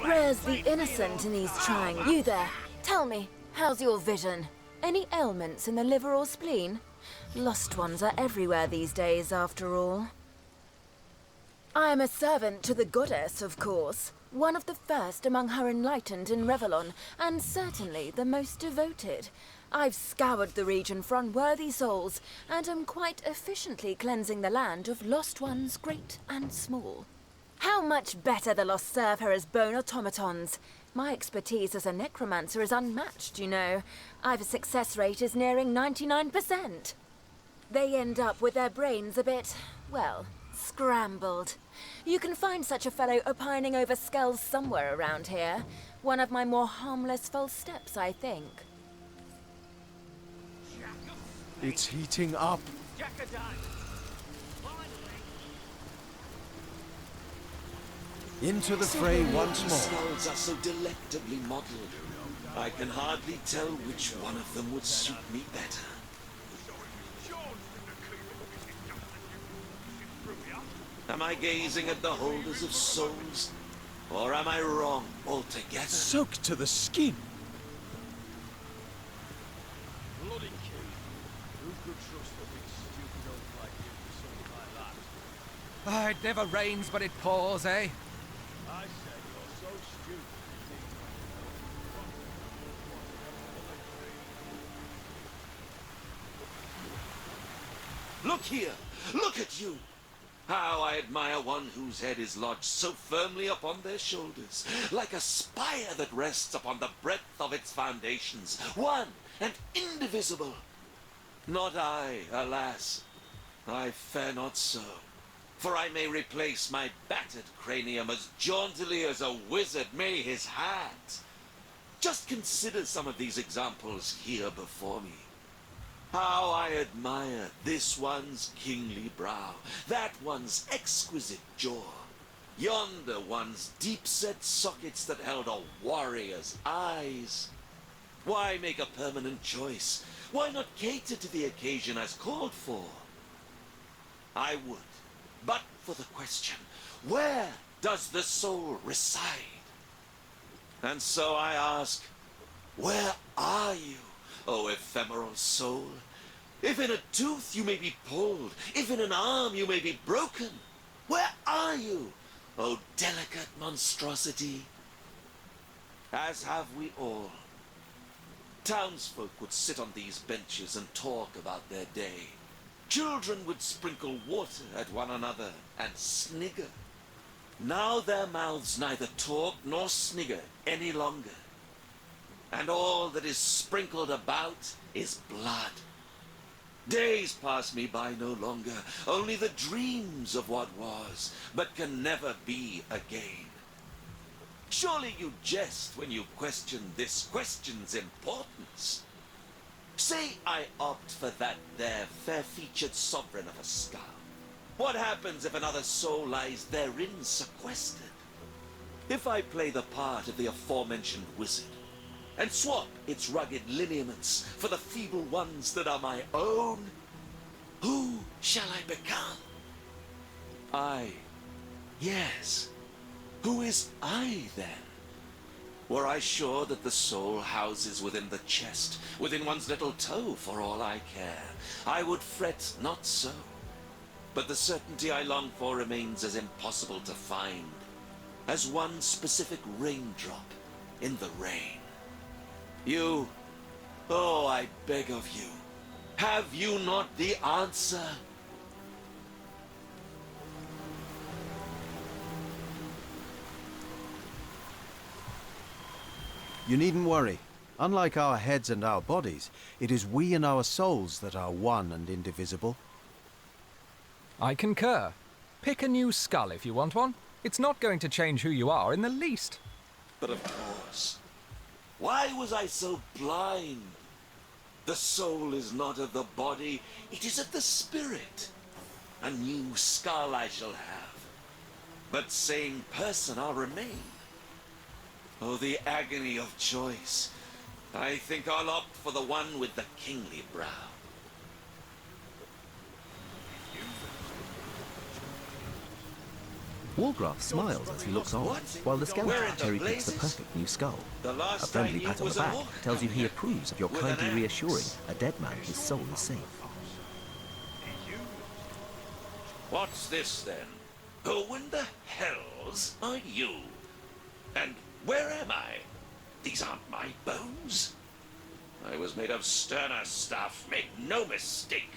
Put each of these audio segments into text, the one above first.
Where's the innocent in these trying? You there. Tell me, how's your vision? Any ailments in the liver or spleen? Lost ones are everywhere these days, after all. I am a servant to the goddess, of course. One of the first among her enlightened in Revelon, and certainly the most devoted. I've scoured the region for unworthy souls, and am quite efficiently cleansing the land of lost ones great and small. How much better the lost serve her as bone automatons. My expertise as a necromancer is unmatched, you know. I've a success rate is nearing 99%. They end up with their brains a bit, well, scrambled. You can find such a fellow opining over skulls somewhere around here. One of my more harmless false steps, I think. It's heating up. Into the fray once more. Skulls are so delectably modeled. I can hardly tell which one of them would suit me better. Am I gazing at the holders of souls? Or am I wrong altogether? Soaked to the skin. Bloody kid. Who could trust a big stupid old like you for something like that? Ah, it never rains but it pours, eh? I said you're so stupid. Look here! Look at you! How I admire one whose head is lodged so firmly upon their shoulders, like a spire that rests upon the breadth of its foundations, one and indivisible. Not I, alas. I fare not so. For I may replace my battered cranium as jauntily as a wizard may his hat. Just consider some of these examples here before me. How I admire this one's kingly brow, that one's exquisite jaw, yonder one's deep-set sockets that held a warrior's eyes. Why make a permanent choice? Why not cater to the occasion as called for? I would, but for the question, where does the soul reside? And so I ask, where are you? O ephemeral soul, if in a tooth you may be pulled, if in an arm you may be broken, where are you, O delicate monstrosity? As have we all. Townsfolk would sit on these benches and talk about their day. Children would sprinkle water at one another and snigger. Now their mouths neither talk nor snigger any longer. And all that is sprinkled about is blood. Days pass me by no longer, only the dreams of what was, but can never be again. Surely you jest when you question this question's importance. Say I opt for that there fair-featured sovereign of a skull. What happens if another soul lies therein sequestered? If I play the part of the aforementioned wizard, and swap its rugged lineaments for the feeble ones that are my own, who shall I become? I, yes. Who is I, then? Were I sure that the soul houses within the chest, within one's little toe, for all I care, I would fret not so. But the certainty I long for remains as impossible to find as one specific raindrop in the rain. You, oh, I beg of you, have you not the answer? You needn't worry. Unlike our heads and our bodies, it is we and our souls that are one and indivisible. I concur. Pick a new skull if you want one. It's not going to change who you are in the least. But of course. Why was I so blind? The soul is not of the body, it is of the spirit. A new skull I shall have, but sane person I'll remain. Oh, the agony of choice. I think I'll opt for the one with the kingly brow. Wargraf smiles as he looks on, while the skeleton cherry-picks the perfect new skull. A friendly pat on the back tells you he approves of your kindly reassuring a dead man his soul is safe. What's this, then? Who in the hells are you? And where am I? These aren't my bones. I was made of sterner stuff, make no mistake.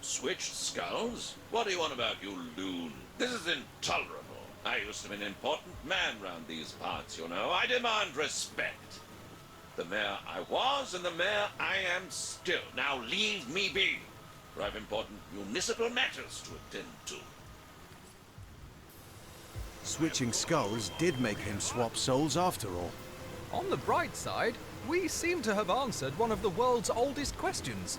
Switched skulls? What do you want about, you loon? This is intolerable. I used to be an important man round these parts, you know. I demand respect. The mayor I was and the mayor I am still. Now leave me be, for I've important municipal matters to attend to. Switching skulls did make him swap souls after all. On the bright side, we seem to have answered one of the world's oldest questions.